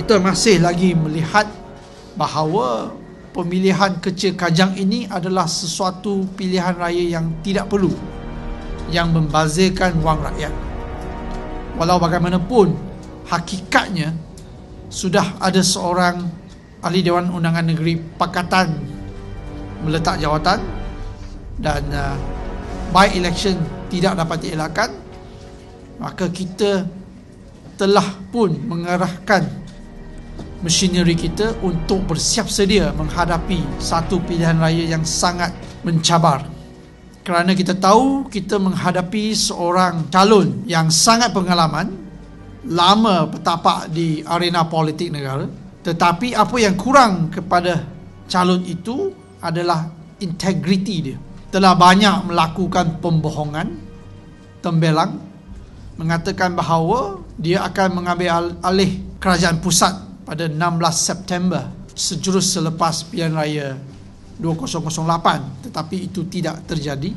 kita masih lagi melihat bahawa pemilihan kecil Kajang ini adalah sesuatu pilihan raya yang tidak perlu, yang membazirkan wang rakyat. Walau bagaimanapun, hakikatnya sudah ada seorang ahli Dewan Undangan Negeri Pakatan meletak jawatan dan by election tidak dapat dielakkan, maka kita telah pun mengarahkan machinery kita untuk bersiap sedia menghadapi satu pilihan raya yang sangat mencabar. Kerana kita tahu kita menghadapi seorang calon yang sangat pengalaman, lama bertapak di arena politik negara, tetapi apa yang kurang kepada calon itu adalah integriti dia. Telah banyak melakukan pembohongan, tembelang, mengatakan bahawa dia akan mengambil alih kerajaan pusat pada 16 September sejurus selepas pilihan raya 2008, tetapi itu tidak terjadi.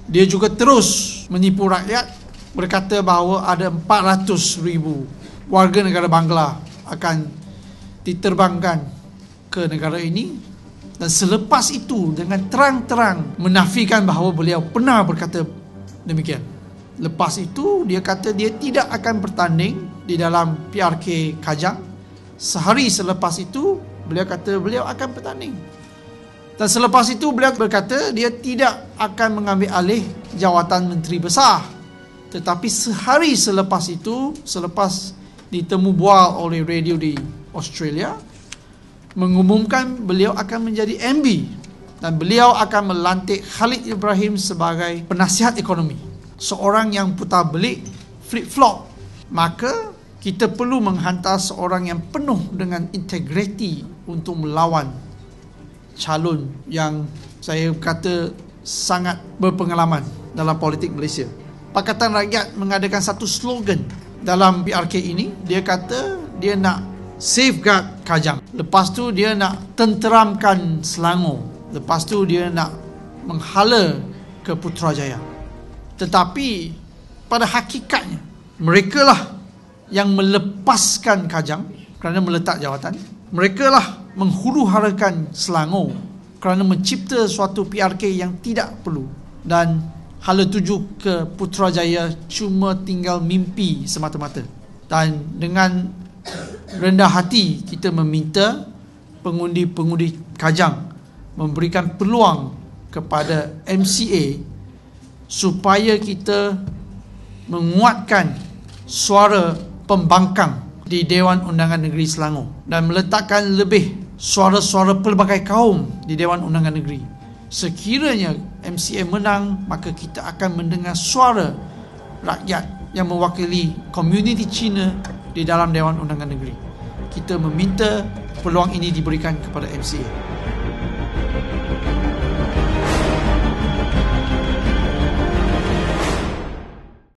Dia juga terus menipu rakyat, berkata bahawa ada 400,000 warga negara Bangla akan diterbangkan ke negara ini, dan selepas itu dengan terang-terang menafikan bahawa beliau pernah berkata demikian. Lepas itu dia kata dia tidak akan bertanding di dalam PRK Kajang. Sehari selepas itu beliau kata beliau akan bertanding. Dan selepas itu beliau berkata dia tidak akan mengambil alih jawatan Menteri Besar. Tetapi sehari selepas itu, selepas ditemu bual oleh radio di Australia, mengumumkan beliau akan menjadi MB dan beliau akan melantik Khalid Ibrahim sebagai penasihat ekonomi, seorang yang putar belik, flip-flop. Maka kita perlu menghantar seorang yang penuh dengan integriti untuk melawan calon yang saya kata sangat berpengalaman dalam politik Malaysia. Pakatan Rakyat mengadakan satu slogan dalam PRK ini. Dia kata dia nak safeguard Kajang, lepas tu dia nak tenteramkan Selangor, lepas tu dia nak menghala ke Putrajaya. Tetapi pada hakikatnya mereka lah yang melepaskan Kajang kerana meletak jawatan. Mereka lah menghuru-harakan Selangor kerana mencipta suatu PRK yang tidak perlu, dan hala tuju ke Putrajaya cuma tinggal mimpi semata-mata. Dan dengan rendah hati kita meminta pengundi-pengundi Kajang memberikan peluang kepada MCA supaya kita menguatkan suara pembangkang di Dewan Undangan Negeri Selangor dan meletakkan lebih suara-suara pelbagai kaum di Dewan Undangan Negeri. Sekiranya MCA menang, maka kita akan mendengar suara rakyat yang mewakili komuniti Cina di dalam Dewan Undangan Negeri. Kita meminta peluang ini diberikan kepada MCA.